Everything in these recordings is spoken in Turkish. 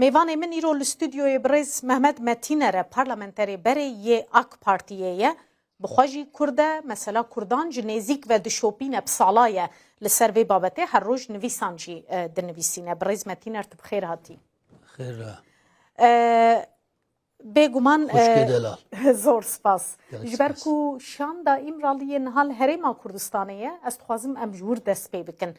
Meyvanê min îro li stûdyoyê birêz Mehmet Metîner e parlamenterê berê yê AK Partiyê ye bi xwe jî Kurd e mesela Kurdan ji nêzik ve dişopîne bi sala ye li ser vê babetê her roj nivîsan jî dinivîsîne. Birêz Metîner tu bi xêr hatî. Bêguman zor spas. Ji ber ku şanda İmraliyê nihal Herêma Kurdistanê ye ez dixwazim em ji wir dest pê bikin.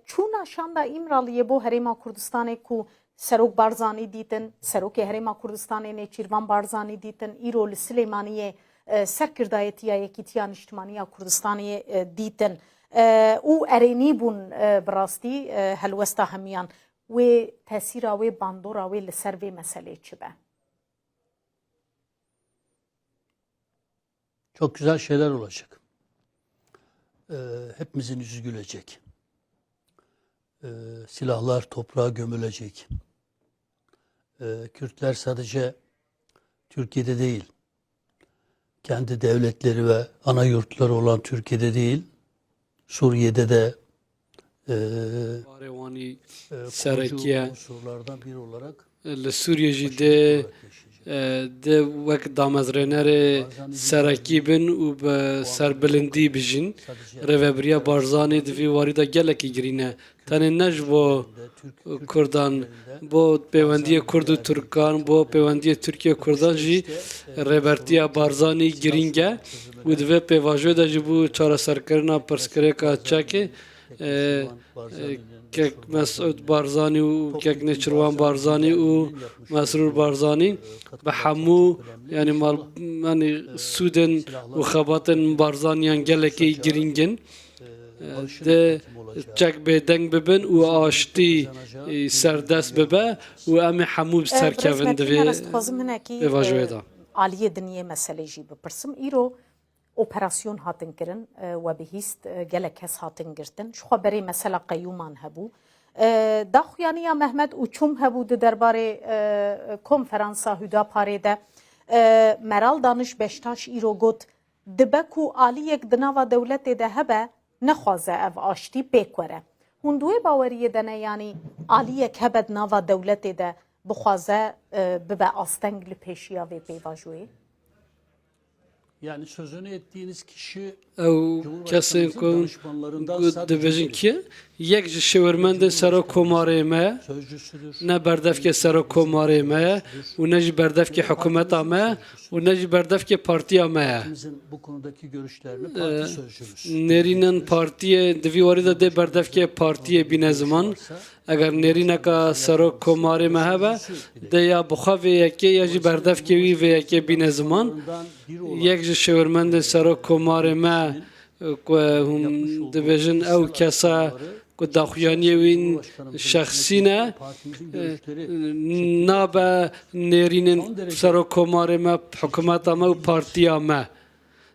Çûna şanda İmraliyê bo Herêma Kurdistanê ku Serok Barzanî dîtin, Serokê Herêma Kurdistanê Nêçîrvan Barzanî dîtin, îro li Silêmaniyê serkirdayetiya Yekîtiya Niştimaniya Kurdistanê dîtin û erênî bûn bi rastî helwesta hemiyan. Wê tesîra wê bandora wê li ser vê meselê çi be? Çok güzel şeyler olacak. Hepimizin yüzü gülecek. Silahlar toprağa gömülecek. Kürtler sadece Türkiye'de değil, kendi devletleri ve ana yurtları olan Türkiye'de değil, Suriye'de de Serkiye unsurlardan biri olarak Suriye de wek damezrênerê serekî bin û bi serbilindî bijîn rêveberiya Barzanî di vî warî de gelekî girîn e tenê ne ji bo Kurdan bo pêwendiyê Kurd û Türkan bo pêwendiyê Tirkiye Kurdan jî rêbertiya Barzanî girîng e û di vê pêvajiyê de ji bo çareserkirina pirsgirêka çekê kek Mesud Barzanî û kek Nêçîrvan Barzanî û Mesrûr Barzanî bi hemû yani sûdên û xebatên Barzaniyan gelekî girîngin de çek bêdeng bibin û aştî serdest bibe û em ê hemû serkevin di vê pêvajiyê de. Aliyê diniyê meselê jî bipirsim. Îro operasyon hatin kirin ve bihîst gelek kes hatin girtin. Ji xwe berê mesela qeyûman hebû. Daxuyaniya Mehmet û çûm hebû di derbarê konferansa Hüdaparê de Meral Danış Beştaş îro got dibe ku aliyek di nava dewletê de hebe nexwaze ev aştî pêk were. Hûn di wê baweriyê de ne yanî aliyek hebe di nava dewletê de bixwaze bibe asteng li pêşiya vê pêvajoyê? yani sözünü ettiğiniz kişi Ew kesên ku dibêjin ki yek ji şêwirmendên Serokkomarê me sözcüsüdür. ne berdevke Serokkomarê me û ne jî berdevke hikûmeta me û ne jî berdevke partiya me. Bizim bu konudaki görüşlerini parti sözcümüz. Nêrînên partiyê di vî warî de dê berdevke partiyê bîne ziman. Eger nêrîneka Serokkomarê me hebe de ya bi xwe vê yekê ya jî berdevke wî vê yekê bîne ziman. Yek ji şêwirmendên Serokkomarê me ku hûn dibêjin ew kesa ku daxuyaniyê wîn şexsî ne nabe nêrînên Serokkomarê me hikûmeta me û partiya me.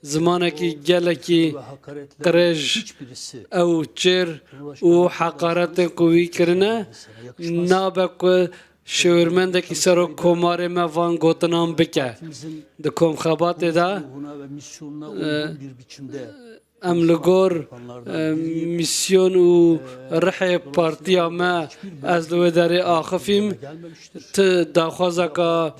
Zimanekî gelekî qirêj ew çêr û heqaretên ku wî kirine nabe ku şêwirmendekî Serokkomarê me van gotinan bike. Di komxebatê de bir biçimde em li gor misyon û rihê partiya me ez li wê derê axifîm ti daxwazeka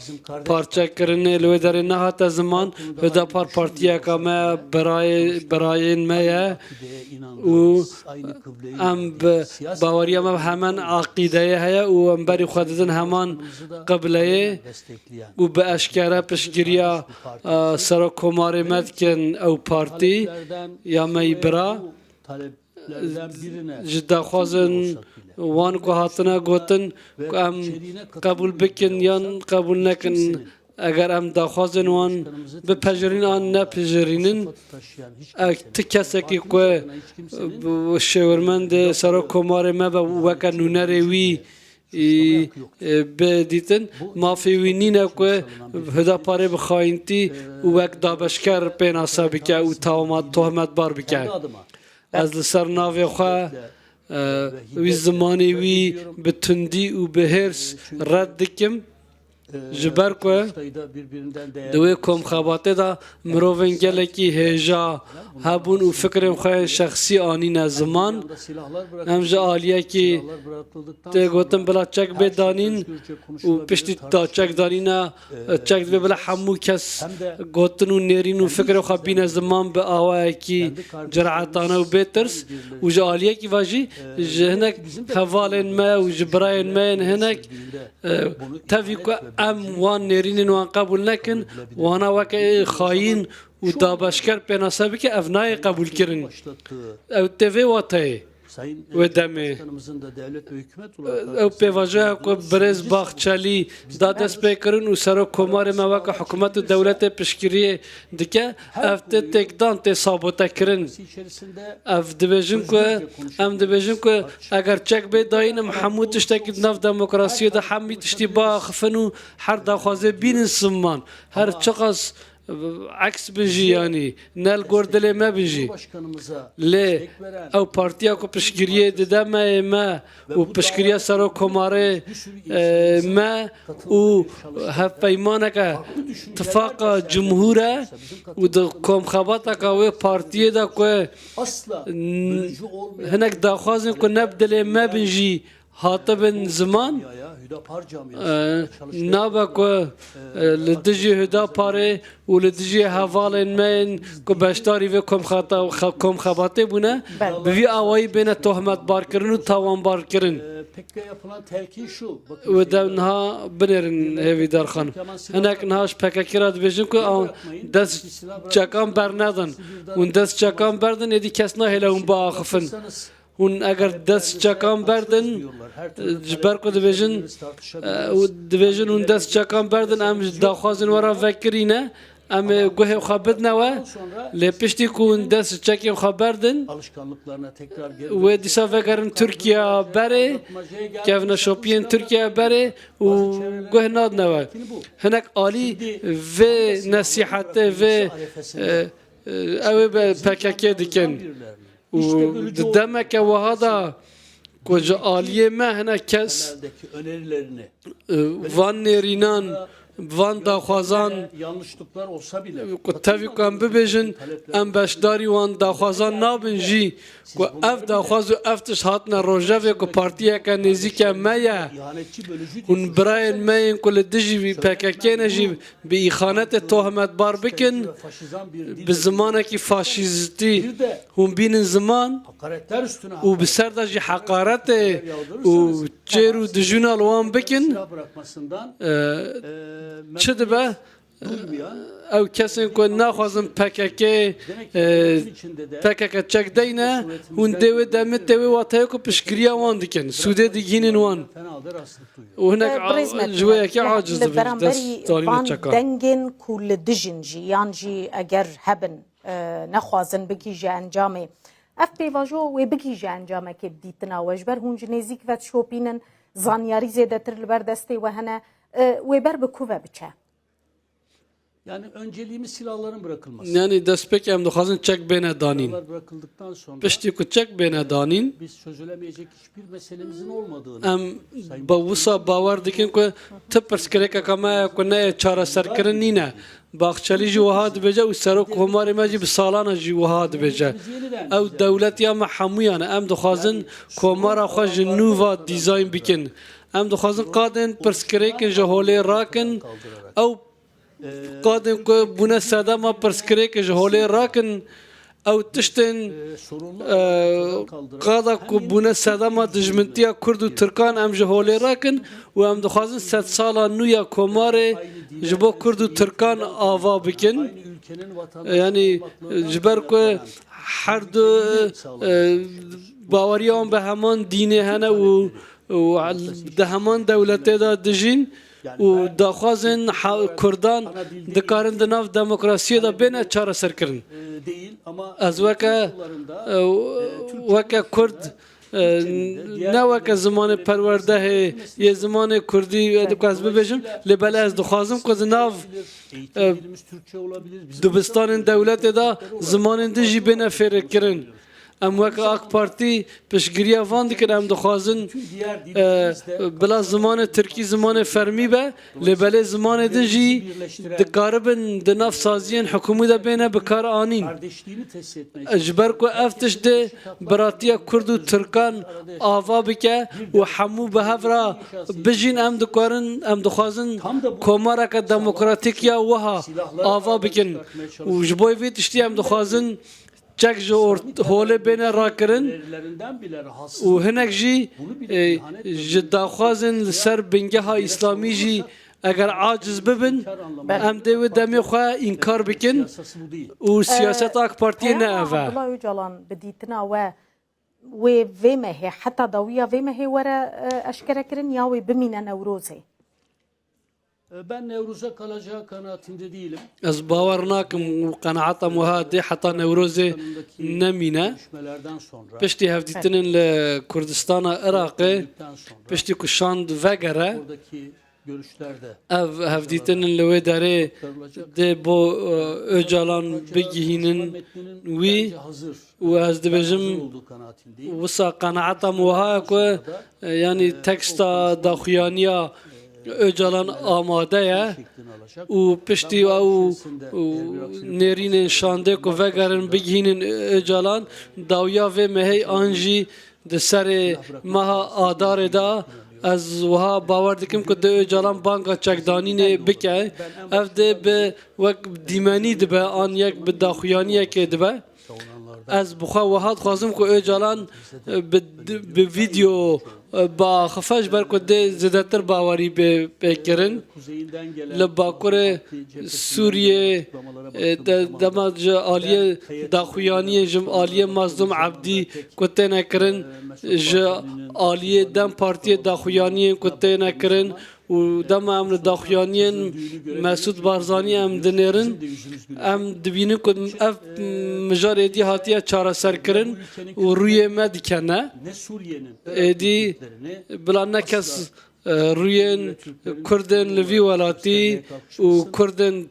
parçekirinê li wê derê nehate ziman Hüdapar partiyeka me birayên me ye û em bi baweriya me hemen aqîdeyê heye û em berî xwe didin heman qibleyê û bi eşkere piştgiriya Serokkomarê me dikin ew partî ya me bira ji daxwazin wan ku hatine gotin ku em qebûl bikin yan qebûl nekin eger em daxwazên wan bipejirîn an nepejirînin ti kesekî ku şêwirmendê Serokkomarê me be weke nûnerê wî بدیتن مافی نینه که هداپاره بخواینتی و وقت دابشکر پیناسا بکه و تهمت بار بکه از لسر ناوی خواه وی زمانی وی به تندی و به هرس رد دکم جبر کو دوی کم خباته دا مروین گلکی هجا هبون و فکر خواه شخصی آنین زمان همجا آلیه که ته گوتم بلا چک بدانین و پشتی تا چک دانینا چک به بلا همو کس گوتن و نیرین و فکر خواه بین زمان به آوه کی جرعتانه و بیترس و جا آلیه کی واجی هنک حوالین ما و جبراین ما هنک تفی که ام وان نرینن وان قبول نکن وانا وکه خاین و دابشکر پناسبی که افنای قبول کرن او تفی واتای و دمه او پیواجه که برز باخچالی دادست بکرن و سر کمار ما که حکومت و دولت پشکریه دیگه افت تکدان تی ثابته کرن اف دبیجم که اگر چک به داینم حمود تشتکید نف دموکراسی ده حمی تشتی باخفن و هر دخوازه بین سمان هر چقاس عکس بجی یعنی نل گردل ما بجی لی او پارتیا کو پشگیریه دیده ما و پشگیریه سرو کماره ما و هف پیمانه که اتفاق جمهوره و ده کم خباته که و پارتیه ده که هنک داخوازن که نبدل ما بجی هاتبن زمان نابا که لدجی هدا پاره و لدجی حوالین من که بشتاری و کم خباته بونه بوی آوایی بین تهمت بار کرن و تاوان بار کرن و دنها بنرن هیوی دار خان هنک نهاش پککرات بیشن که دست چکان بر ندن و دست چکان بردن یدی کس نهیله اون با آخفن اون اگر دست چکان بردن جبر کو دیویژن اون دست چکان بردن ام داخوازن ورا فکرینه ام گوه خابد نوا لپشتی کو اون دست چکی خبردن و دیسا فکرن ترکیه بره کفنا شوپین ترکیه بره و گوه ناد نوا هنک عالی و نصیحت و او پککی دیکن و demek vahada koca aliye mehne kes van nerinan van daxwazan yanlışlıklar olsa bile tabii kan bibejin em beşdari wan daxwazan nabin jî ku ev daxwaz û ev tiş hatine rojevê ku partiyeke nêzîke me ye hûn birayên me yên ku li dijî PKK jî bi îxanetê tohmetbar bikin bi zimanekî faşîstî hûn bînin ziman û bi ser de jî heqaretê û çêr û dijûna li wan bikin çi dibe ew kesên ku naxwazin PKK çekdeyne hûn dê wê demê tê wê wateye ku piştgiriya wan dikin Sûdê digînin wan û hinek ji wê yekê aciz dibin dest zanînê çekan dengên ku li dijin jî yan jî eger hebin nexwazin bigîje encamê ev pêvajo wê bigîje encamekê dîtina we ji ber hûn ji nêzik ve şopînin zanyarî zêdetir li ber destê we hene wê ber bi ku ve biçe Yani önceliğimiz silahların bırakılması. Yani destpêk em dixwazin çek bêne danîn. Silahlar bırakıldıktan sonra Piştî ku çek bêne danîn biz çözülemeyecek hiçbir meselemizin olmadığını em bi wisa bawer dikin ku ti pirsgirêkeka me ye ku neye çareserkirin nîne. Baxçelî jî wiha dibêje û serok komarê me jî bi salan jî wiha dibêje. Ew dewletiya me hemûyan e em dixwazin komara xwe ji nû ve dîzayn bikin. Em dixwazin qadên pirsgirêkên ji holê rakin ew qadên ku bûne sedema pirsgirêkê ji holê rakin ew tiştên qada ku bûne sedema dijmintiya Kurd û Tirkan em ji holê rakin û em dixwazin sed sala nû ya komarê ji bo Kurd û Tirkan ava bikin. Yani ji ber ku her du baweriyan bi heman dînê hene û di heman dewletê de dijîn û daxwazin Kurdan dikarin di nav demokrasiyê de bêne çareserkirin. Ez weke Kurd ne weke zimanê perwerdehê yê zimanê Kurdî ez bibêjim lê bele ez dixwazim ku di nav dibistanên dewletê de zimanên din jî bêne fêrkirin. ام وک آک پارتی پشگیری وان دیکن ام دخوازن بلا زمان ترکی زمان فرمی به لبله زمان دنجی دکاربن دناف سازین حکومت بینه بکار آنین Kardeşliğini tesis etmeye اجبر کو افتش ده براتیا کرد و ترکان آوا بکه و حمو به هفرا بجین ام دکارن ام دخوازن کمارا که دموکراتیک یا وها آوا بکن و جبوی وی تشتی ام دخوازن چک جو هوله بین را کرن verilerinden bile rahatsız. و هنک جی جدا خوازن سر بنگه ها اسلامی جی اگر عاجز ببن ام دیو دمی خواه انکار بکن Yasası bu değil. و سیاست آک پارتی نه عبد اوه الله Öcalan بديتنا و ويما هي حتى ضوية ويما هي ورا أشكرا كرن ياوي بمينا نوروزي Ben Nevruz'a kalacağı kanaatinde değilim. از باور ناکم و قناعتم وها دی حتی نوروزی نمینه Görüşmelerden sonra, پشتی هفدیتنین لکردستان عراقی gittikten sonra پشتی کشاند وگره oradaki görüşlerde اف هفدیتنین لوی داره دی بو öcalan بگیهینن metninin وی bence hazır و از دبجم olduğu kanaatindeyim. وسا قناعتم وها که یعنی تکستا داخویانیا öcalan آماده یه Şeklini alacak. و پشتی او نرین شانده کو وگرن بگینن اجالان داویا و مهی آنجی د سر مها آدار دا از وها باور دکم که د اجالان بانکا چکدانی نه بکه اف ده به وک دیمانی دبه آن یک به داخویانی که دبه از بخوا وهات خوازم که اجالان به ویدیو با خفاش برکده زیادتر باوری بکرن Kuzeyinden gelen لباکور سوریه دماج عالیه داخویانی جم عالیه مظلوم عبدی کته نکرن ج عالیه دم پارتی داخویانی کته نکرن و دم امن داخویانی مسعود بارزانی ام دنیرن ام دبینیم که اف مجاریدی هاتیه چاره سر کرن و روی مدکنه ne Suriye'nin ادی بلا نکس روین کردن لوی ولاتی و کردن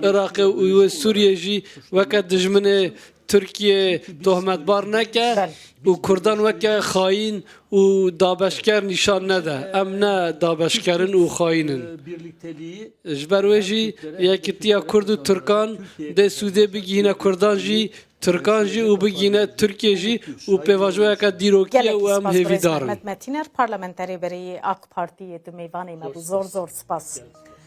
عراق و سوریه جی وقت دجمن ترکیه تهمت بار نکه و کردان وقت خاین و دابشکر نشان نده ام نه دابشکرن و خاینن birlikteliği جبرویجی یکیتیا کرد و ترکان ده سوده بگینه کردان جی ترکان جی و بگینه ترکیه جی و پیواجوه که دیروکیه و ام هیوی دارن Mehmet Metiner parlamenteri beri AK Parti'ye de meyvane me bu zor zor spas.